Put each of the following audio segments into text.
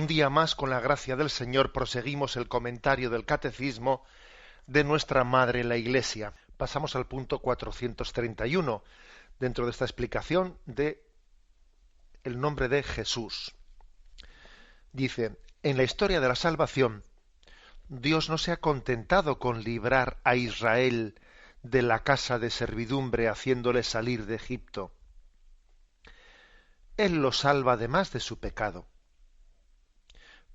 Un día más, con la gracia del Señor, proseguimos el comentario del Catecismo de nuestra Madre la Iglesia. Pasamos al punto 431, dentro de esta explicación de el nombre de Jesús. Dice, en la historia de la salvación, Dios no se ha contentado con librar a Israel de la casa de servidumbre haciéndole salir de Egipto. Él lo salva además de su pecado.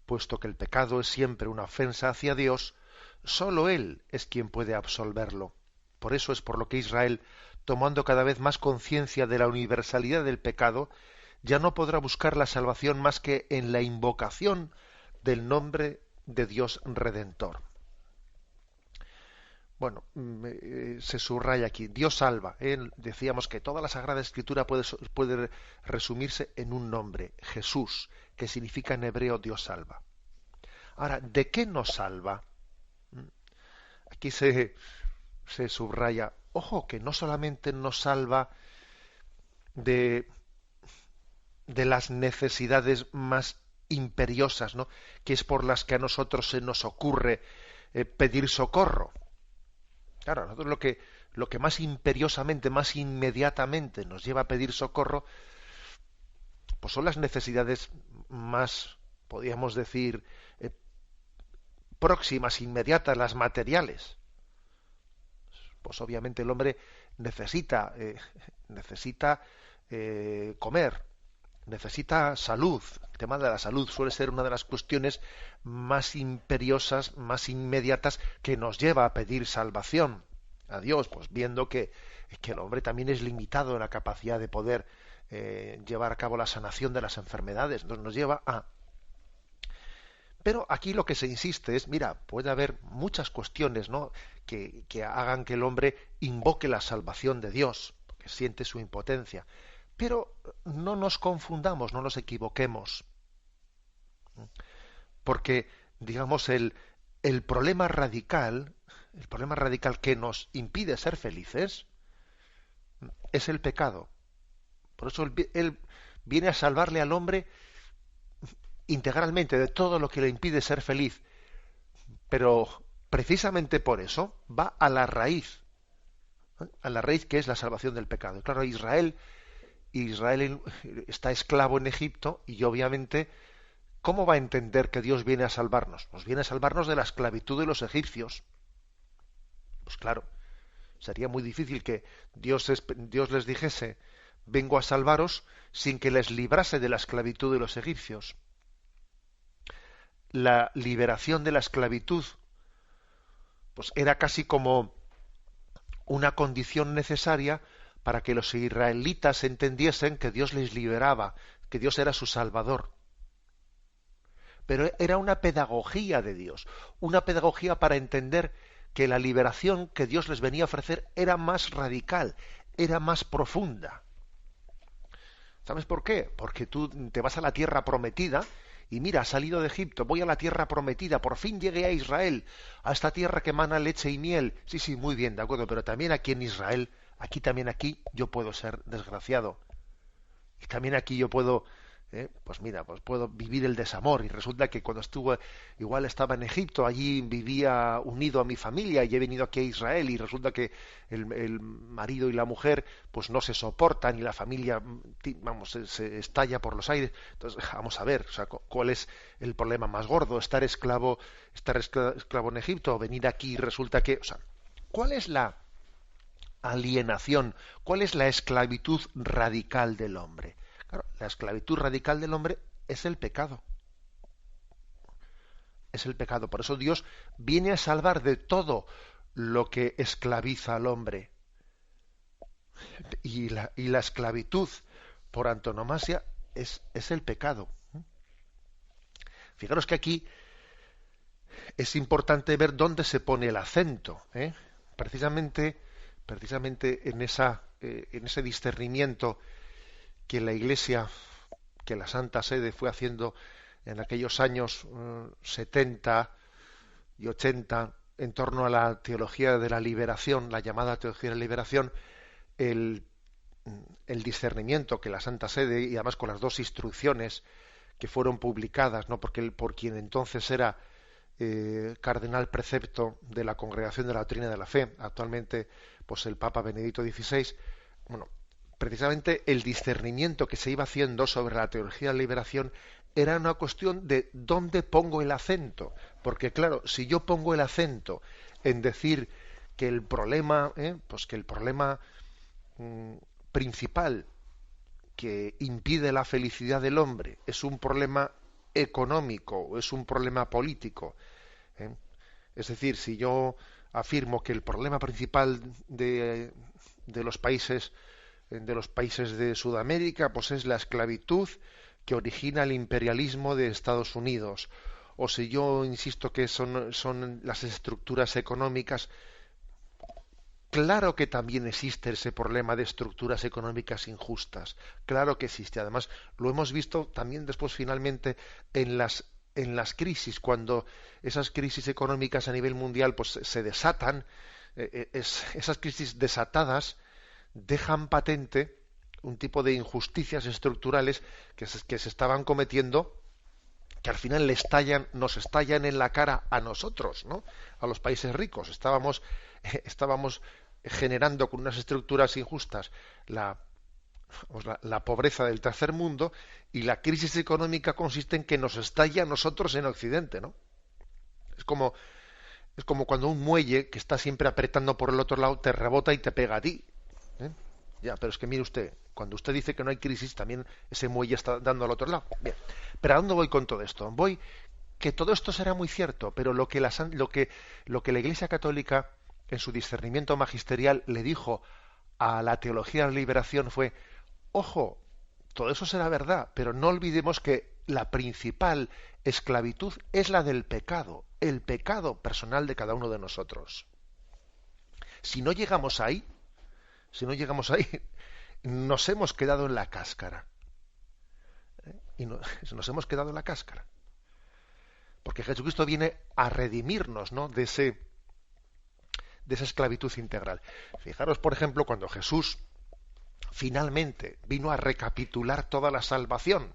Puesto que el pecado es siempre una ofensa hacia Dios, sólo Él es quien puede absolverlo. Por eso es por lo que Israel, tomando cada vez más conciencia de la universalidad del pecado, ya no podrá buscar la salvación más que en la invocación del nombre de Dios Redentor. Bueno, se subraya aquí, Dios salva. Decíamos que toda la Sagrada Escritura puede resumirse en un nombre, Jesús, que significa en hebreo Dios salva. Ahora, ¿de qué nos salva? Aquí se subraya, ojo, que no solamente nos salva de las necesidades más imperiosas, ¿no?, que es por las que a nosotros se nos ocurre pedir socorro. Claro, a nosotros lo que más imperiosamente, más inmediatamente nos lleva a pedir socorro, pues son las necesidades más, podríamos decir, próximas, inmediatas, las materiales. Pues obviamente el hombre necesita comer, necesita salud. El tema de la salud suele ser una de las cuestiones más imperiosas, más inmediatas, que nos lleva a pedir salvación a Dios, pues viendo que el hombre también es limitado en la capacidad de poder llevar a cabo la sanación de las enfermedades. Entonces nos lleva a... Pero aquí lo que se insiste es, mira, puede haber muchas cuestiones, ¿no?, que hagan que el hombre invoque la salvación de Dios, porque siente su impotencia. Pero no nos confundamos, no nos equivoquemos. Porque, digamos, el problema radical que nos impide ser felices es el pecado. Por eso él viene a salvarle al hombre integralmente de todo lo que le impide ser feliz. Pero precisamente por eso va a la raíz que es la salvación del pecado. Y claro, Israel está esclavo en Egipto y obviamente, ¿cómo va a entender que Dios viene a salvarnos? Nos viene a salvarnos de la esclavitud de los egipcios. Pues claro, sería muy difícil que Dios les dijese, vengo a salvaros, sin que les librase de la esclavitud de los egipcios. La liberación de la esclavitud pues era casi como una condición necesaria para que los israelitas entendiesen que Dios les liberaba, que Dios era su salvador. Pero era una pedagogía de Dios, una pedagogía para entender que la liberación que Dios les venía a ofrecer era más radical, era más profunda. ¿Sabes por qué? Porque tú te vas a la tierra prometida y mira, has salido de Egipto, voy a la tierra prometida, por fin llegué a Israel, a esta tierra que emana leche y miel. Sí, muy bien, de acuerdo, pero también aquí en Israel, aquí yo puedo ser desgraciado. Y también aquí yo puedo, pues puedo vivir el desamor. Y resulta que cuando igual estaba en Egipto, allí vivía unido a mi familia y he venido aquí a Israel y resulta que el marido y la mujer pues no se soportan y la familia, se estalla por los aires. Entonces, vamos a ver, o sea, ¿cuál es el problema más gordo? ¿Estar esclavo en Egipto o venir aquí y resulta que, o sea, ¿cuál es la alienación? ¿Cuál es la esclavitud radical del hombre? Claro, la esclavitud radical del hombre es el pecado. Es el pecado. Por eso Dios viene a salvar de todo lo que esclaviza al hombre. Y la esclavitud, por antonomasia, es el pecado. Fijaros que aquí es importante ver dónde se pone el acento. Precisamente en ese discernimiento que la Iglesia, que la Santa Sede fue haciendo en aquellos años 70 y 80 en torno a la teología de la liberación, la llamada teología de la liberación, el discernimiento que la Santa Sede, y además con las dos instrucciones que fueron publicadas, ¿no? Por quien entonces era cardenal precepto de la Congregación de la Doctrina de la Fe, actualmente pues el Papa Benedicto XVI. Bueno, precisamente el discernimiento que se iba haciendo sobre la teología de la liberación era una cuestión de dónde pongo el acento, porque claro, si yo pongo el acento en decir que el problema, pues que el problema principal que impide la felicidad del hombre es un problema económico o es un problema político, ¿eh? Es decir, si yo afirmo que el problema principal de los países de Sudamérica pues es la esclavitud que origina el imperialismo de Estados Unidos, o si yo insisto que son las estructuras económicas. Claro que también existe ese problema de estructuras económicas injustas. Claro que existe. Además, lo hemos visto también después finalmente en las crisis, cuando esas crisis económicas a nivel mundial pues se desatan, esas crisis desatadas dejan patente un tipo de injusticias estructurales que se estaban cometiendo, que al final nos estallan en la cara a nosotros, ¿no? A los países ricos. Estábamos generando con unas estructuras injustas la pobreza del tercer mundo, y la crisis económica consiste en que nos estalla a nosotros en Occidente, ¿no? Es como, es como cuando un muelle que está siempre apretando por el otro lado te rebota y te pega a ti, ¿eh? Ya, pero es que mire usted, cuando usted dice que no hay crisis, también ese muelle está dando al otro lado. Bien, pero ¿a dónde voy con todo esto? Voy que todo esto será muy cierto, pero lo que la Iglesia Católica en su discernimiento magisterial le dijo a la teología de la liberación fue: ojo, todo eso será verdad, pero no olvidemos que la principal esclavitud es la del pecado, el pecado personal de cada uno de nosotros. Si no llegamos ahí, si no llegamos ahí, nos hemos quedado en la cáscara. Y nos hemos quedado en la cáscara. Porque Jesucristo viene a redimirnos, ¿no?, de esa esclavitud integral. Fijaros, por ejemplo, cuando Jesús finalmente vino a recapitular toda la salvación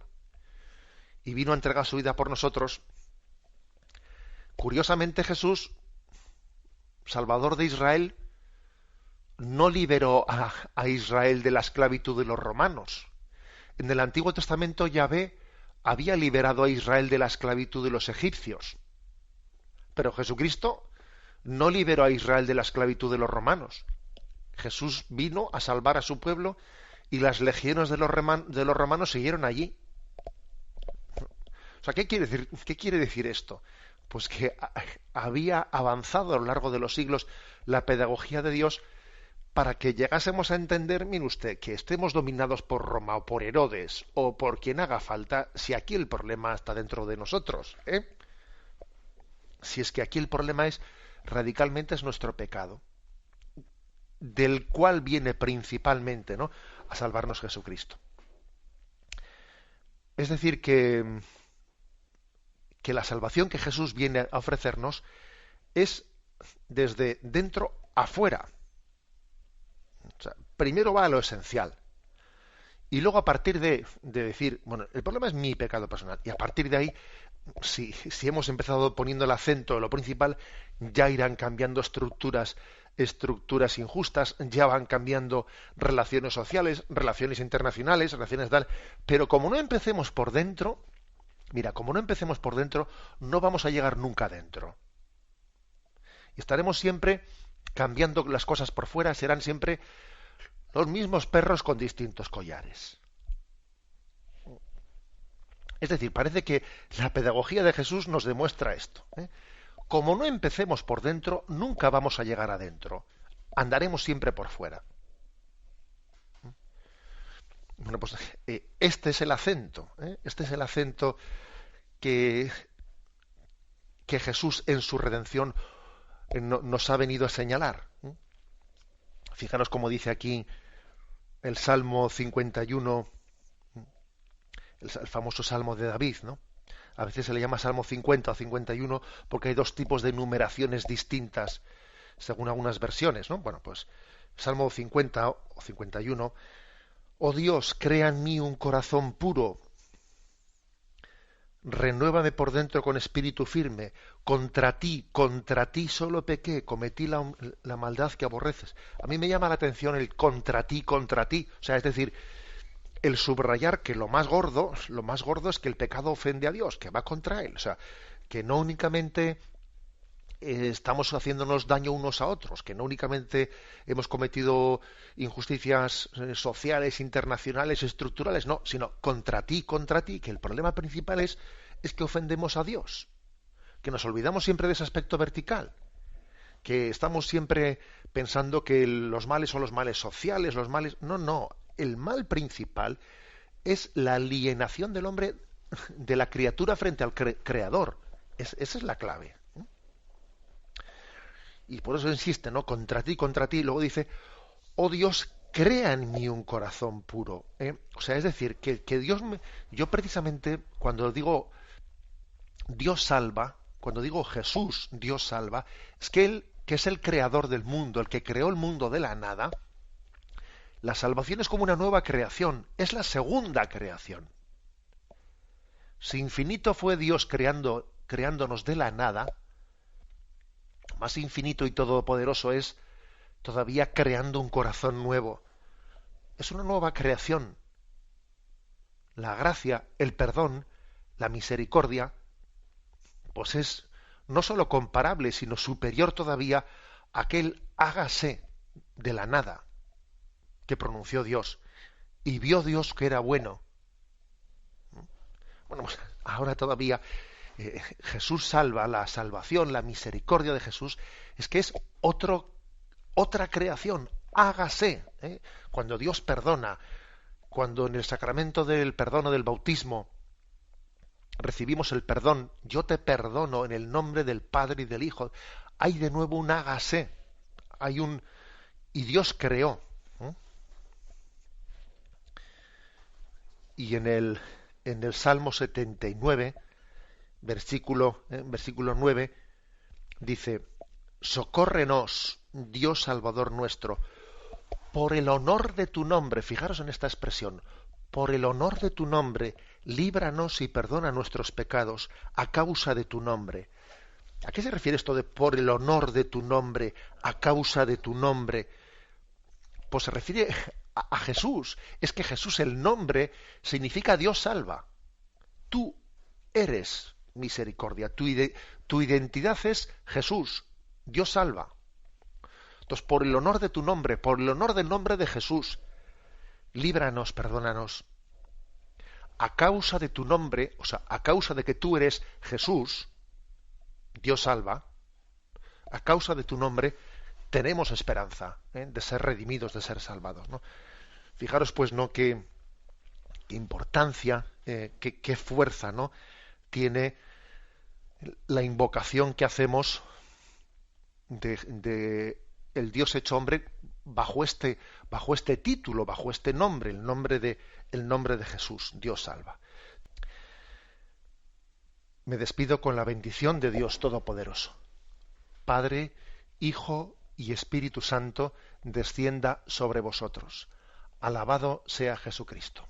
y vino a entregar su vida por nosotros, curiosamente Jesús, Salvador de Israel, no liberó a Israel de la esclavitud de los romanos. En el Antiguo Testamento Yahvé había liberado a Israel de la esclavitud de los egipcios. Pero Jesucristo no liberó a Israel de la esclavitud de los romanos. Jesús vino a salvar a su pueblo y las legiones de los romanos siguieron allí. O sea, ¿qué quiere decir esto? Pues que había avanzado a lo largo de los siglos la pedagogía de Dios para que llegásemos a entender, mire usted, que estemos dominados por Roma o por Herodes o por quien haga falta, si aquí el problema está dentro de nosotros, ¿eh? Si es que aquí el problema radicalmente es nuestro pecado, del cual viene principalmente, ¿no?, a salvarnos Jesucristo. Es decir, que la salvación que Jesús viene a ofrecernos es desde dentro afuera. O sea, primero va a lo esencial. Y luego, a partir de decir, bueno, el problema es mi pecado personal, y a partir de ahí, si hemos empezado poniendo el acento en lo principal, ya irán cambiando estructuras injustas, ya van cambiando relaciones sociales, relaciones internacionales, relaciones tal. Pero como no empecemos por dentro, no vamos a llegar nunca adentro. Y estaremos siempre cambiando las cosas por fuera, serán siempre los mismos perros con distintos collares. Es decir, parece que la pedagogía de Jesús nos demuestra esto, ¿eh? Como no empecemos por dentro, nunca vamos a llegar adentro. Andaremos siempre por fuera. Bueno, pues este es el acento, ¿eh? Este es el acento que Jesús en su redención nos ha venido a señalar. Fijaros cómo dice aquí el Salmo 51, el famoso Salmo de David, ¿no? A veces se le llama Salmo 50 o 51 porque hay dos tipos de numeraciones distintas según algunas versiones, ¿no? Bueno, pues Salmo 50 o 51: oh Dios, crea en mí un corazón puro, renuévame por dentro con espíritu firme, contra ti solo pequé, cometí la maldad que aborreces. A mí me llama la atención el contra ti, o sea, es decir, el subrayar que lo más gordo es que el pecado ofende a Dios, que va contra él, o sea, que no únicamente estamos haciéndonos daño unos a otros, que no únicamente hemos cometido injusticias sociales, internacionales, estructurales, no, sino contra ti, que el problema principal es que ofendemos a Dios, que nos olvidamos siempre de ese aspecto vertical, que estamos siempre pensando que los males son los males sociales, los males... No, no, el mal principal es la alienación del hombre, de la criatura frente al Creador. Esa es la clave. Y por eso insiste, ¿no? Contra ti. Luego dice, oh Dios, crea en mí un corazón puro. O sea, es decir, que Dios me... Yo precisamente, cuando digo Dios salva, cuando digo Jesús, Dios salva, es que Él, que es el creador del mundo, el que creó el mundo de la nada, la salvación es como una nueva creación, es la segunda creación. Si infinito fue Dios creándonos de la nada, más infinito y todopoderoso es todavía creando un corazón nuevo. Es una nueva creación. La gracia, el perdón, la misericordia, pues es no sólo comparable, sino superior todavía a aquel hágase de la nada que pronunció Dios. Y vio Dios que era bueno. Bueno, pues ahora todavía Jesús salva, la salvación, la misericordia de Jesús, es que es otra creación, hágase. Cuando Dios perdona, cuando en el sacramento del perdón o del bautismo recibimos el perdón, yo te perdono en el nombre del Padre y del Hijo, hay de nuevo un hágase, y Dios creó. Y en el Salmo 79, versículo 9, dice, socórrenos, Dios Salvador nuestro, por el honor de tu nombre, fijaros en esta expresión, por el honor de tu nombre, líbranos y perdona nuestros pecados a causa de tu nombre. ¿A qué se refiere esto de por el honor de tu nombre, a causa de tu nombre? Pues se refiere a Jesús. Es que Jesús, el nombre, significa Dios salva. Tú eres misericordia. Tu identidad es Jesús. Dios salva. Entonces, por el honor de tu nombre, por el honor del nombre de Jesús, líbranos, perdónanos. A causa de tu nombre, o sea, a causa de que tú eres Jesús, Dios salva, a causa de tu nombre, tenemos esperanza de ser redimidos, de ser salvados, ¿no? Fijaros, pues, ¿no? Qué importancia, qué fuerza, ¿no? Tiene la invocación que hacemos de el Dios hecho hombre bajo este título, bajo este nombre, el nombre de Jesús, Dios salva. Me despido con la bendición de Dios Todopoderoso. Padre, Hijo y Espíritu Santo, descienda sobre vosotros. Alabado sea Jesucristo.